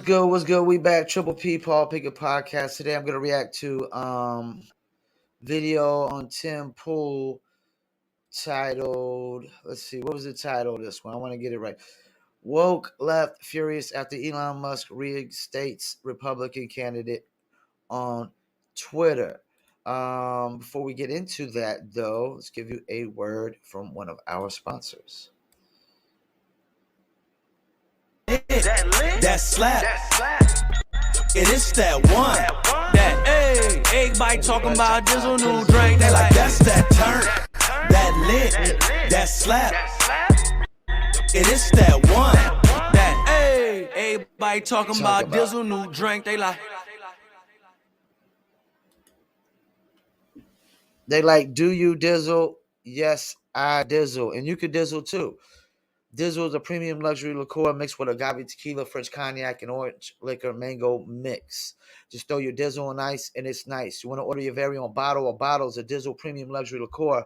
Good, what's good? We back. Triple P Paul Pickett podcast. Today I'm gonna react to video on Tim Pool titled, let's see, what was the title of this one? I want to get it right. Woke left furious after Elon Musk reinstates Republican candidate on Twitter. Before we get into that though, let's give you a word from one of our sponsors. That slap. It is that one. That everybody talking about this new drink. They like that's that turn. That lit. That slap. It is that one. That everybody talking about this new drink. They like, do you dizzle? Yes, I dizzle, and you could dizzle too. Dizzle is a premium luxury liqueur mixed with agave tequila, French cognac, and orange liquor mango mix. Just throw your Dizzle on ice, and it's nice. You want to order your very own bottle or bottles of Dizzle premium luxury liqueur?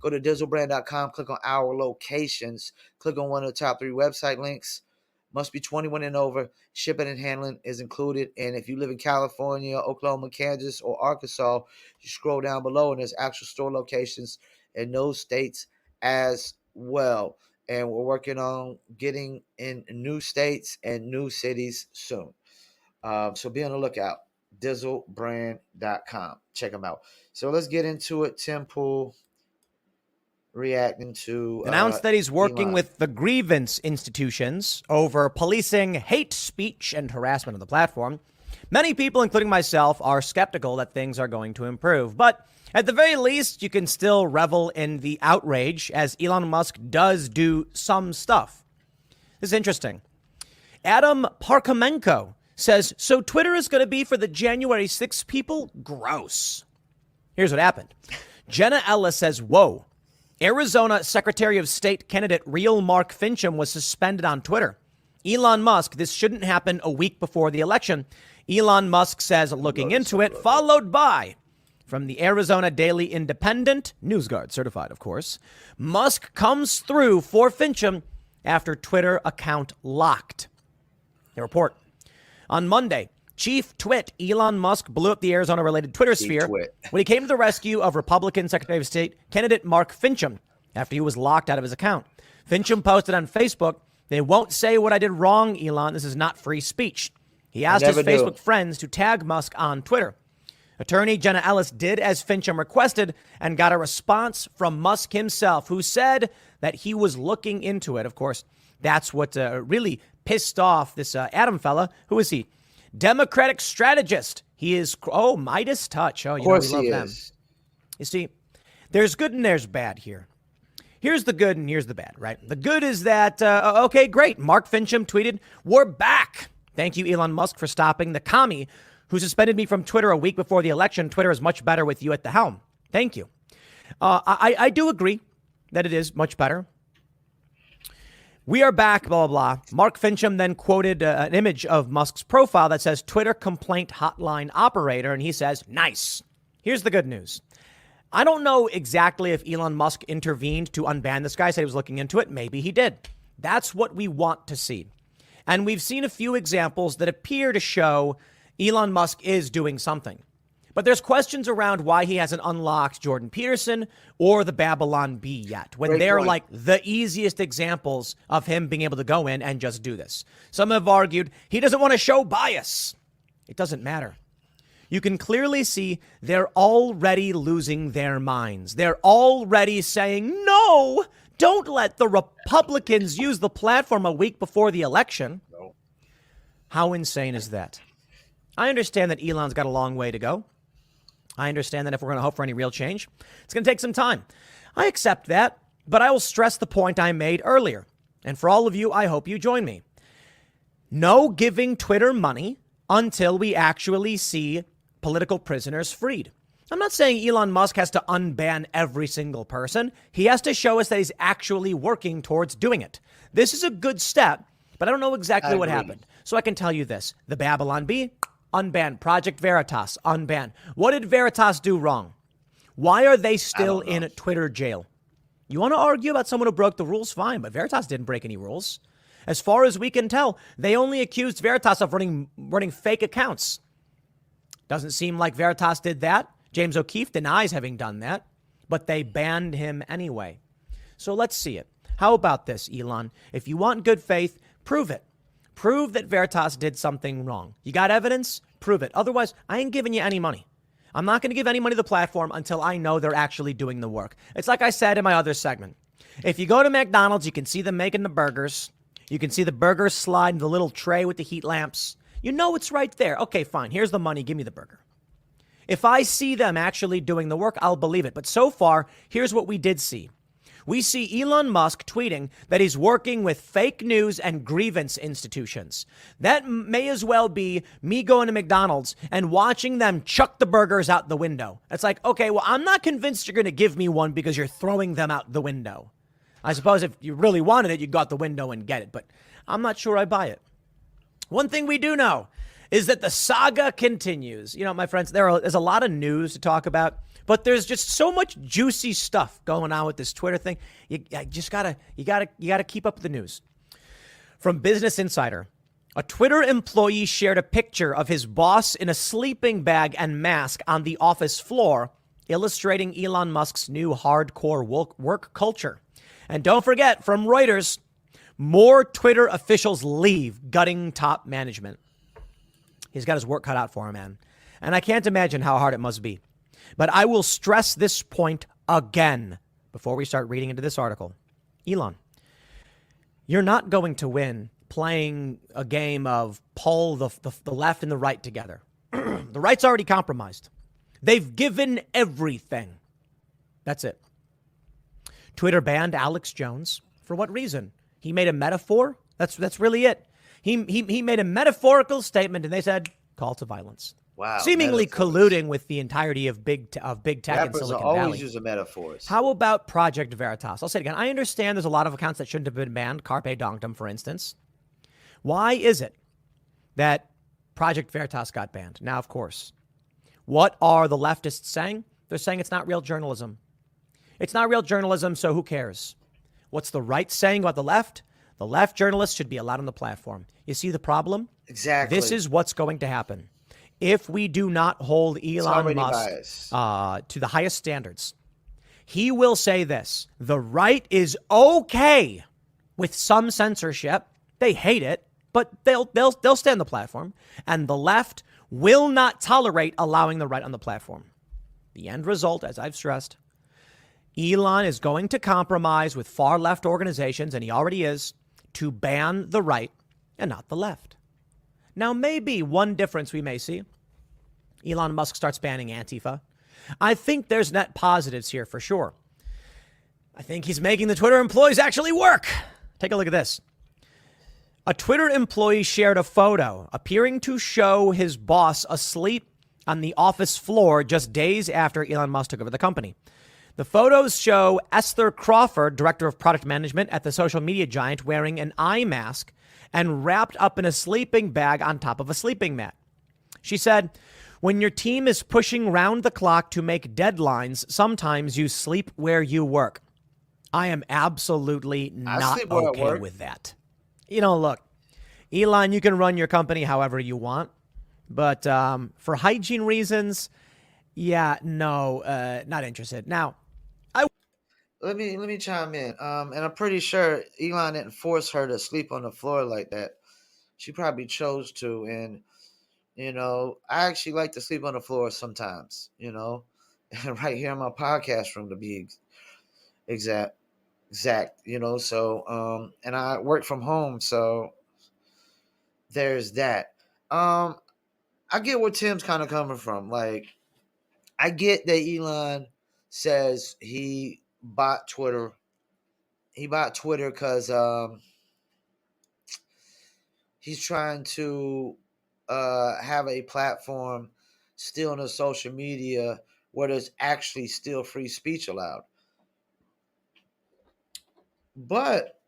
Go to dizzlebrand.com, click on our locations, click on one of the top 3 website links. Must be 21 and over. Shipping and handling is included. And if you live in California, Oklahoma, Kansas, or Arkansas, you scroll down below and there's actual store locations in those states as well. And we're working on getting in new states and new cities soon. So be on the lookout. Dizzlebrand.com. Check them out. So let's get into it. Tim Pool reacting to announced that he's working Elon. with the grievance institutions over policing hate speech and harassment on the platform. Many people, including myself, are skeptical that things are going to improve. But at the very least, you can still revel in the outrage as Elon Musk does do some stuff. This is interesting. Adam Parkhamenko says, so Twitter is going to be for the January 6th people? Gross. Here's what happened. Jenna Ellis says, whoa. Arizona Secretary of State candidate Real Mark Fincham was suspended on Twitter. Elon Musk, this shouldn't happen a week before the election. Elon Musk says, looking into it, followed by, from the Arizona Daily Independent, NewsGuard certified, of course, Musk comes through for Fincham after Twitter account locked. The report. On Monday, Chief Twit Elon Musk blew up the Arizona-related Twitter sphere when he came to the rescue of Republican Secretary of State candidate Mark Fincham after he was locked out of his account. Fincham posted on Facebook, "They won't say what I did wrong, Elon. This is not free speech." He asked his Facebook friends to tag Musk on Twitter. Attorney Jenna Ellis did as Fincham requested and got a response from Musk himself, who said that he was looking into it. Of course, that's what really pissed off this Adam fella. Who is he? Democratic strategist. He is, Midas touch. Oh, you know, we love them. You see, there's good and there's bad here. Here's the good and here's the bad, right? The good is that, okay, great. Mark Fincham tweeted, "We're back. Thank you, Elon Musk, for stopping the commie who suspended me from Twitter a week before the election. Twitter is much better with you at the helm. Thank you." I do agree that it is much better. We are back, blah, blah, blah. Mark Fincham then quoted an image of Musk's profile that says Twitter complaint hotline operator, and he says, nice. Here's the good news. I don't know exactly if Elon Musk intervened to unban this guy, said he was looking into it. Maybe he did. That's what we want to see. And we've seen a few examples that appear to show Elon Musk is doing something. But there's questions around why he hasn't unlocked Jordan Peterson or the Babylon Bee yet, when they're like the easiest examples of him being able to go in and just do this. Some have argued he doesn't want to show bias. It doesn't matter. You can clearly see they're already losing their minds. They're already saying, no, don't let the Republicans use the platform a week before the election. No. How insane is that? I understand that Elon's got a long way to go. I understand that if we're going to hope for any real change, it's going to take some time. I accept that, but I will stress the point I made earlier. And for all of you, I hope you join me. No giving Twitter money until we actually see political prisoners freed. I'm not saying Elon Musk has to unban every single person. He has to show us that he's actually working towards doing it. This is a good step, but I don't know exactly what happened. So I can tell you this. The Babylon Bee, unban. Project Veritas, unban. What did Veritas do wrong? Why are they still in Twitter jail? You want to argue about someone who broke the rules? Fine, but Veritas didn't break any rules. As far as we can tell, they only accused Veritas of running fake accounts. Doesn't seem like Veritas did that. James O'Keefe denies having done that, but they banned him anyway. So let's see it. How about this, Elon? If you want good faith, prove it. Prove that Veritas did something wrong. You got evidence? Prove it. Otherwise, I ain't giving you any money. I'm not going to give any money to the platform until I know they're actually doing the work. It's like I said in my other segment. If you go to McDonald's, you can see them making the burgers. You can see the burgers slide in the little tray with the heat lamps. You know it's right there. Okay, fine. Here's the money. Give me the burger. If I see them actually doing the work, I'll believe it. But so far, here's what we did see. We see Elon Musk tweeting that he's working with fake news and grievance institutions. That may as well be me going to McDonald's and watching them chuck the burgers out the window. It's like, okay, well, I'm not convinced you're going to give me one because you're throwing them out the window. I suppose if you really wanted it, you'd go out the window and get it, but I'm not sure I buy it. One thing we do know is that the saga continues. You know, my friends, there's a lot of news to talk about. But there's just so much juicy stuff going on with this Twitter thing. You gotta keep up with the news. From Business Insider, a Twitter employee shared a picture of his boss in a sleeping bag and mask on the office floor, illustrating Elon Musk's new hardcore work culture. And don't forget, from Reuters, more Twitter officials leave, gutting top management. He's got his work cut out for him, man. And I can't imagine how hard it must be. But I will stress this point again before we start reading into this article. Elon, you're not going to win playing a game of pull the left and the right together. The right's already compromised. They've given everything. That's it. Twitter banned Alex Jones. For what reason? He made a metaphor? That's really it. He made a metaphorical statement and they said, call to violence. Wow, seemingly metaphors. Colluding with the entirety of big tech Rappers in Silicon are Valley. always using metaphors. How about Project Veritas? I'll say it again. I understand there's a lot of accounts that shouldn't have been banned. Carpe Donktum, for instance. Why is it that Project Veritas got banned? Now, of course, what are the leftists saying? They're saying it's not real journalism. It's not real journalism, so who cares? What's the right saying about the left? The left journalists should be allowed on the platform. You see the problem? Exactly. This is what's going to happen. If we do not hold Elon Musk to the highest standards, he will say this: the right is okay with some censorship. They hate it, but they'll stay on the platform, and the left will not tolerate allowing the right on the platform. The end result, as I've stressed, Elon is going to compromise with far left organizations, and he already is, to ban the right and not the left. Now, maybe one difference we may see, Elon Musk starts banning Antifa. I think there's net positives here for sure. I think he's making the Twitter employees actually work. Take a look at this. A Twitter employee shared a photo appearing to show his boss asleep on the office floor just days after Elon Musk took over the company. The photos show Esther Crawford, director of product management at the social media giant, wearing an eye mask and wrapped up in a sleeping bag on top of a sleeping mat. She said, when your team is pushing round the clock to make deadlines, sometimes you sleep where you work. I am absolutely not okay with that. You know, look, Elon, you can run your company however you want, but for hygiene reasons, yeah, no, not interested. Now, let me chime in. And I'm pretty sure Elon didn't force her to sleep on the floor like that. She probably chose to, and you know, I actually like to sleep on the floor sometimes. You know, and right here in my podcast room to be exact. You know, so and I work from home, so there's that. I get where Tim's kind of coming from. Like, I get that Elon says he bought Twitter. He bought Twitter because he's trying to have a platform still in the social media where there's actually still free speech allowed. But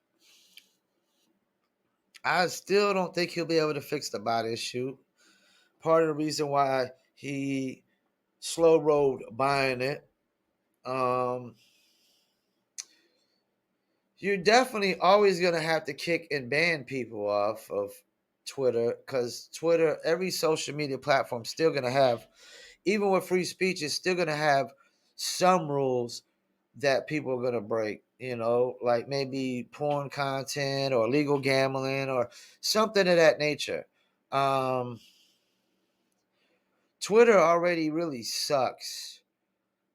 I still don't think he'll be able to fix the bot issue. Part of the reason why he slow rolled buying it. you're definitely always gonna have to kick and ban people off of Twitter, because Twitter, every social media platform, still gonna have, even with free speech, is still gonna have some rules that people are gonna break. Like maybe porn content or illegal gambling or something of that nature. Um, Twitter already really sucks.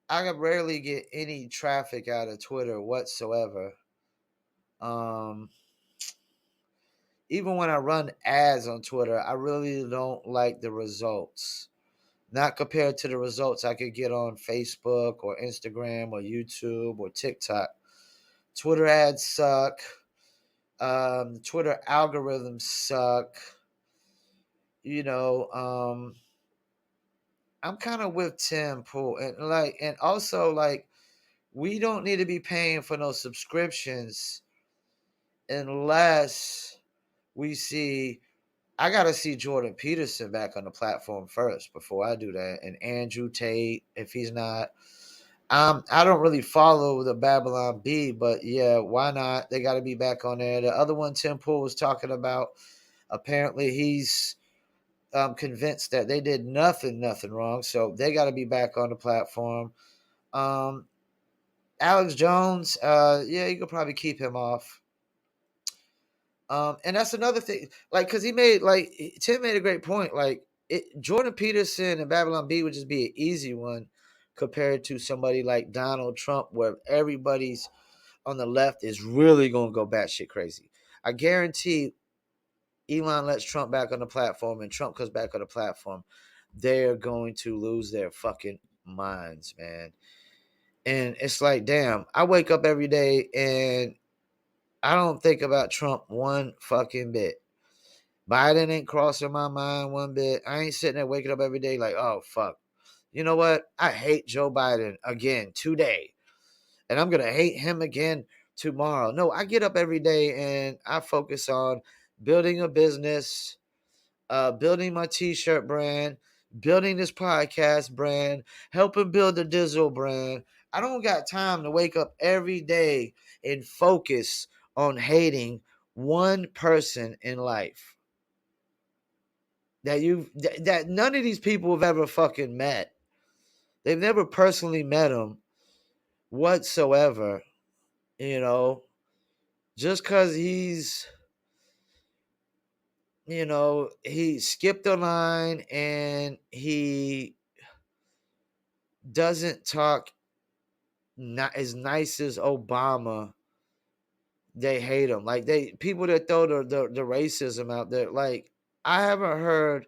I can rarely get any traffic out of Twitter whatsoever. Um, Even when I run ads on Twitter, I really don't like the results. Not compared to the results I could get on Facebook or Instagram or YouTube or TikTok. Twitter ads suck. Twitter algorithms suck. You know, I'm kind of with Tim Pool, and also like, we don't need to be paying for no subscriptions unless we see. I gotta see Jordan Peterson back on the platform first before I do that, and Andrew Tate if he's not. I don't really follow the Babylon Bee, but yeah, why not? They got to be back on there. The other one Tim Pool was talking about, apparently he's convinced that they did nothing wrong, so they got to be back on the platform. Um, Alex Jones, yeah, you could probably keep him off. And that's another thing, like, because Tim made a great point. Like, Jordan Peterson and Babylon B would just be an easy one compared to somebody like Donald Trump, where everybody's on the left is really going to go batshit crazy. I guarantee Elon lets Trump back on the platform and Trump comes back on the platform, they're going to lose their fucking minds, man. And it's like, damn, I wake up every day and I don't think about Trump one fucking bit. Biden ain't crossing my mind one bit. I ain't sitting there waking up every day like, oh, fuck. You know what? I hate Joe Biden again today. And I'm going to hate him again tomorrow. No, I get up every day and I focus on building a business, building my t-shirt brand, building this podcast brand, helping build the Dizzle brand. I don't got time to wake up every day and focus on hating one person in life that none of these people have ever fucking met. They've never personally met him whatsoever. Just because he skipped a line and he doesn't talk not as nice as Obama, they hate him. Like, people that throw the racism out there, like, I haven't heard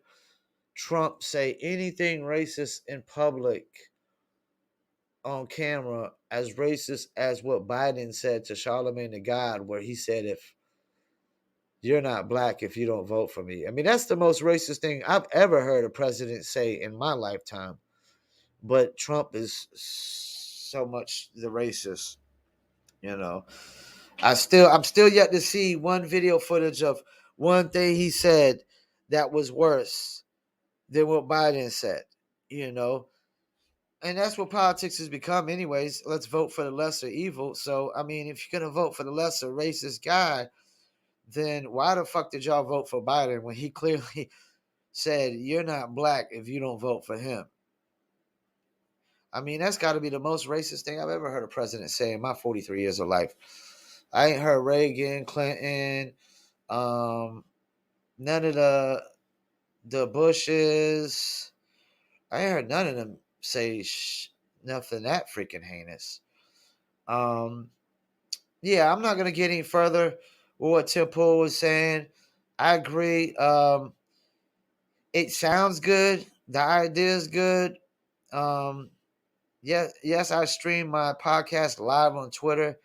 Trump say anything racist in public on camera as racist as what Biden said to Charlemagne the God, where he said, if you're not black if you don't vote for me. I mean, that's the most racist thing I've ever heard a president say in my lifetime. But Trump is so much the racist, you know. I'm still yet to see one video footage of one thing he said that was worse than what Biden said, you know. And that's what politics has become anyways. Let's vote for the lesser evil. So, I mean, if you're going to vote for the lesser racist guy, then why the fuck did y'all vote for Biden when he clearly said you're not black if you don't vote for him? I mean, that's got to be the most racist thing I've ever heard a president say in my 43 years of life. I ain't heard Reagan, Clinton, none of the Bushes. I ain't heard none of them say nothing that freaking heinous. Yeah, I'm not gonna get any further with what Tim Pool was saying. I agree. It sounds good. The idea is good. Yes, I stream my podcast live on Twitter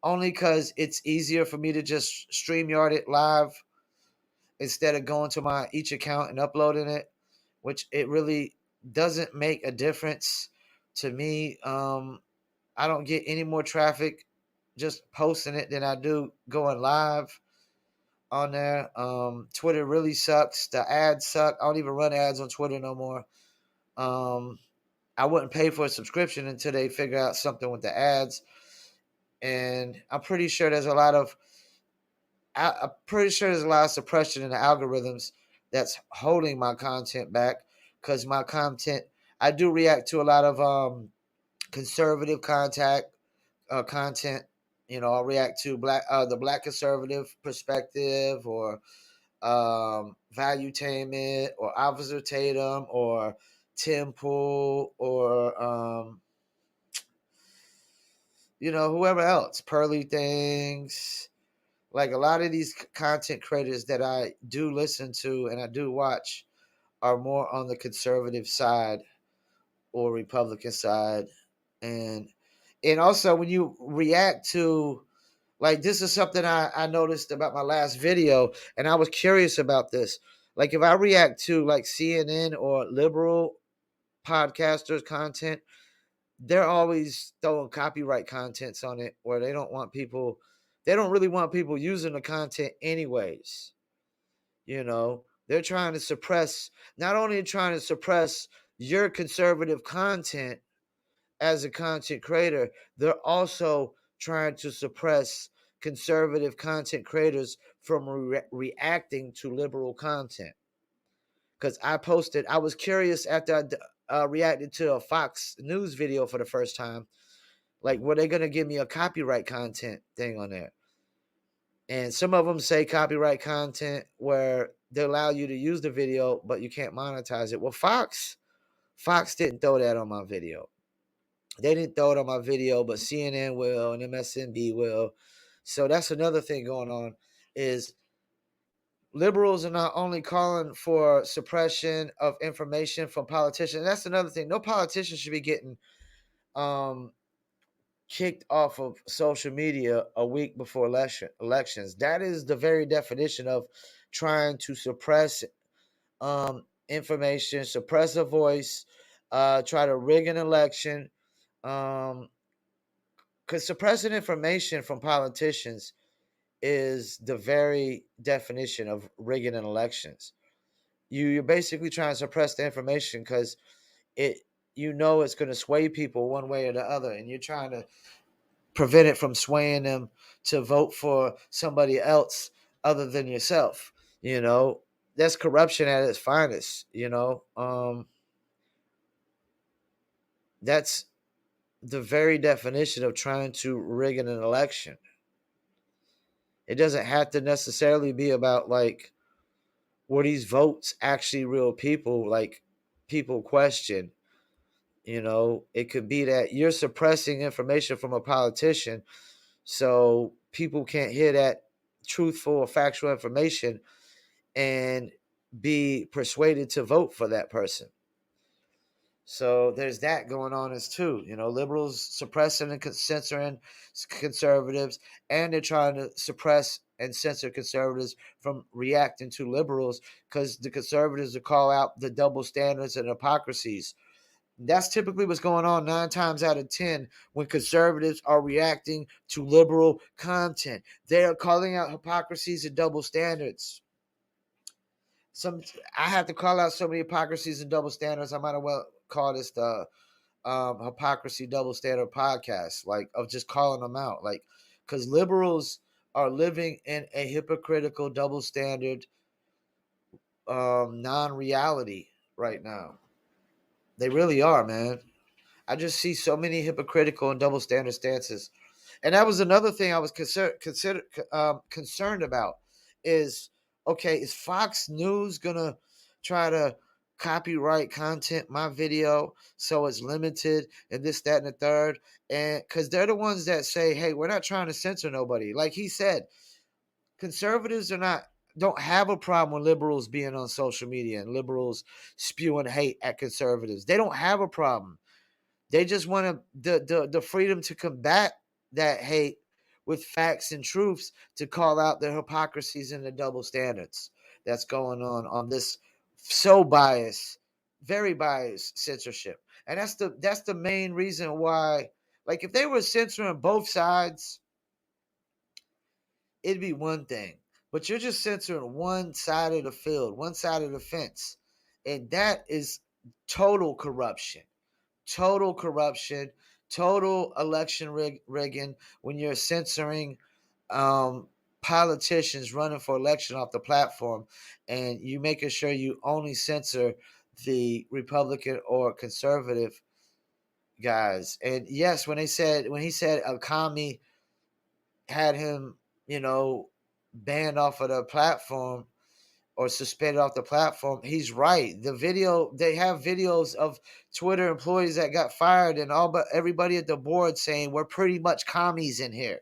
only because it's easier for me to just StreamYard it live instead of going to my each account and uploading it, which it really doesn't make a difference to me. I don't get any more traffic just posting it than I do going live on there. Twitter really sucks. The ads suck. I don't even run ads on Twitter no more. I wouldn't pay for a subscription until they figure out something with the ads. And I'm pretty sure there's a lot of I'm pretty sure there's a lot of suppression in the algorithms that's holding my content back, because my content, I do react to a lot of conservative content. I'll react to the black conservative perspective, or Valuetainment, or Officer Tatum, or Temple, or whoever else, Pearly Things. Like, a lot of these content creators that I do listen to and I do watch are more on the conservative side or Republican side. And also, when you react to, like, this is something I noticed about my last video, and I was curious about this. Like, if I react to like CNN or liberal podcasters content, they're always throwing copyright contents on it, where they don't really want people using the content anyways. They're trying to suppress, not only trying to suppress your conservative content as a content creator, they're also trying to suppress conservative content creators from reacting to liberal content. Because I was curious after I reacted to a Fox News video for the first time, like, were they going to give me a copyright content thing on there? And some of them say copyright content where they allow you to use the video, but you can't monetize it. Well, Fox didn't throw that on my video. They didn't throw it on my video, but CNN will and MSNB will. So that's another thing going on, is liberals are not only calling for suppression of information from politicians. That's another thing. No politician should be getting um, kicked off of social media a week before elections. That is the very definition of trying to suppress information, suppress a voice, try to rig an election. Because suppressing information from politicians is the very definition of rigging an elections. You're basically trying to suppress the information because it it's going to sway people one way or the other, and you're trying to prevent it from swaying them to vote for somebody else other than yourself. That's corruption at its finest. That's the very definition of trying to rig an election. It doesn't have to necessarily be about, like, were these votes actually real people, like people question. It could be that you're suppressing information from a politician so people can't hear that truthful or factual information and be persuaded to vote for that person. So there's that going on as too. Liberals suppressing and censoring conservatives, and they're trying to suppress and censor conservatives from reacting to liberals, because the conservatives will call out the double standards and hypocrisies. That's typically what's going on 9 times out of 10 when conservatives are reacting to liberal content. They are calling out hypocrisies and double standards. I have to call out so many hypocrisies and double standards. I might as well call this the hypocrisy double standard podcast, like, of just calling them out, like, because liberals are living in a hypocritical double standard non-reality right now. They really are, man. I just see so many hypocritical and double standard stances. And that was another thing I was concerned about is, okay, is Fox News going to try to copyright content my video so it's limited and this, that, and the third? And because they're the ones that say, hey, we're not trying to censor nobody. Like he said, conservatives don't have a problem with liberals being on social media and liberals spewing hate at conservatives. They don't have a problem. They just want the freedom to combat that hate with facts and truths, to call out the hypocrisies and the double standards that's going on this so biased, very biased censorship. And that's the main reason why, like, if they were censoring both sides, it'd be one thing. But you're just censoring one side of the field, one side of the fence. And that is total corruption. Total corruption, total election rigging when you're censoring politicians running for election off the platform, and you making sure you only censor the Republican or conservative guys. And yes, when he said a commie had him, banned off of the platform or suspended off the platform, he's right. They have videos of Twitter employees that got fired, and all but everybody at the board saying we're pretty much commies in here.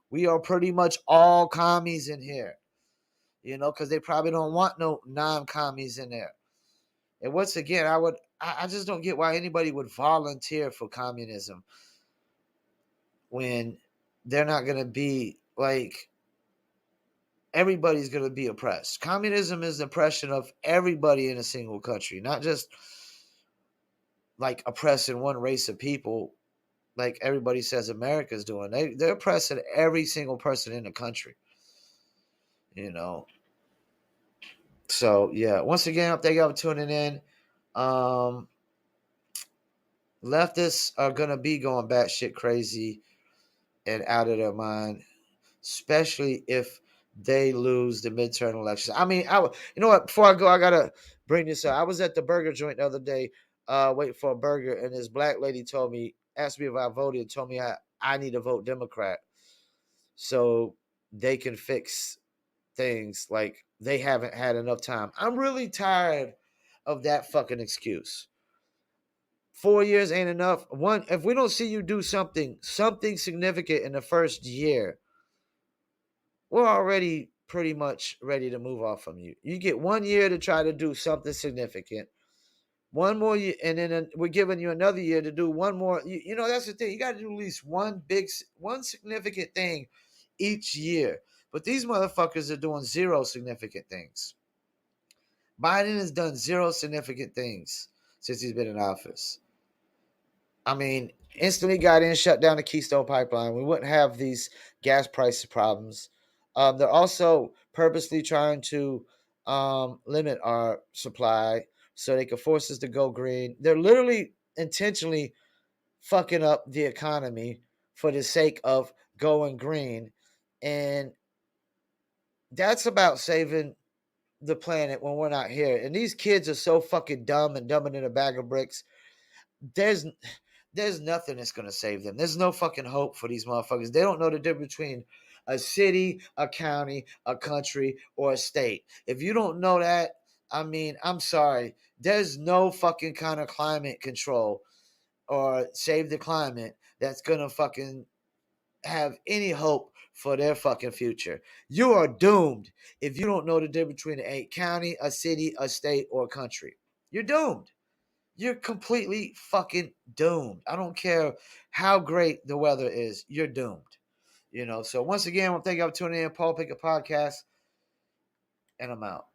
We are pretty much all commies in here, because they probably don't want no non-commies in there. And once again, I just don't get why anybody would volunteer for communism when they're not going to be like, everybody's going to be oppressed. Communism is the oppression of everybody in a single country, not just like oppressing one race of people like everybody says America's doing. They're oppressing every single person in the country. So yeah, once again, thank y'all for tuning in. Leftists are gonna be going batshit crazy and out of their mind, especially if they lose the midterm elections. I mean, you know what? Before I go, I gotta bring this up. I was at the burger joint the other day, waiting for a burger, and this black lady asked me if I voted, and told me I need to vote Democrat so they can fix things like they haven't had enough time. I'm really tired of that fucking excuse. 4 years ain't enough. If we don't see you do something significant in the first year, we're already pretty much ready to move off from you. You get 1 year to try to do something significant. One more year, and then we're giving you another year to do one more. That's the thing. You got to do at least one significant thing each year. But these motherfuckers are doing zero significant things. Biden has done zero significant things since he's been in office. I mean, instantly got in, shut down the Keystone Pipeline. We wouldn't have these gas price problems. They're also purposely trying to limit our supply so they can force us to go green. They're literally intentionally fucking up the economy for the sake of going green. And that's about saving the planet when we're not here. And these kids are so fucking dumb and dumber than a bag of bricks. There's nothing that's gonna save them. There's no fucking hope for these motherfuckers. They don't know the difference between a city, a county, a country, or a state. If you don't know that, I mean, I'm sorry. There's no fucking kind of climate control or save the climate that's gonna fucking have any hope for their fucking future. You are doomed if you don't know the difference between a county, a city, a state, or a country. You're doomed. You're completely fucking doomed. I don't care how great the weather is. You're doomed. So once again, I want to thank you for tuning in. Paul Pickett Podcast, and I'm out.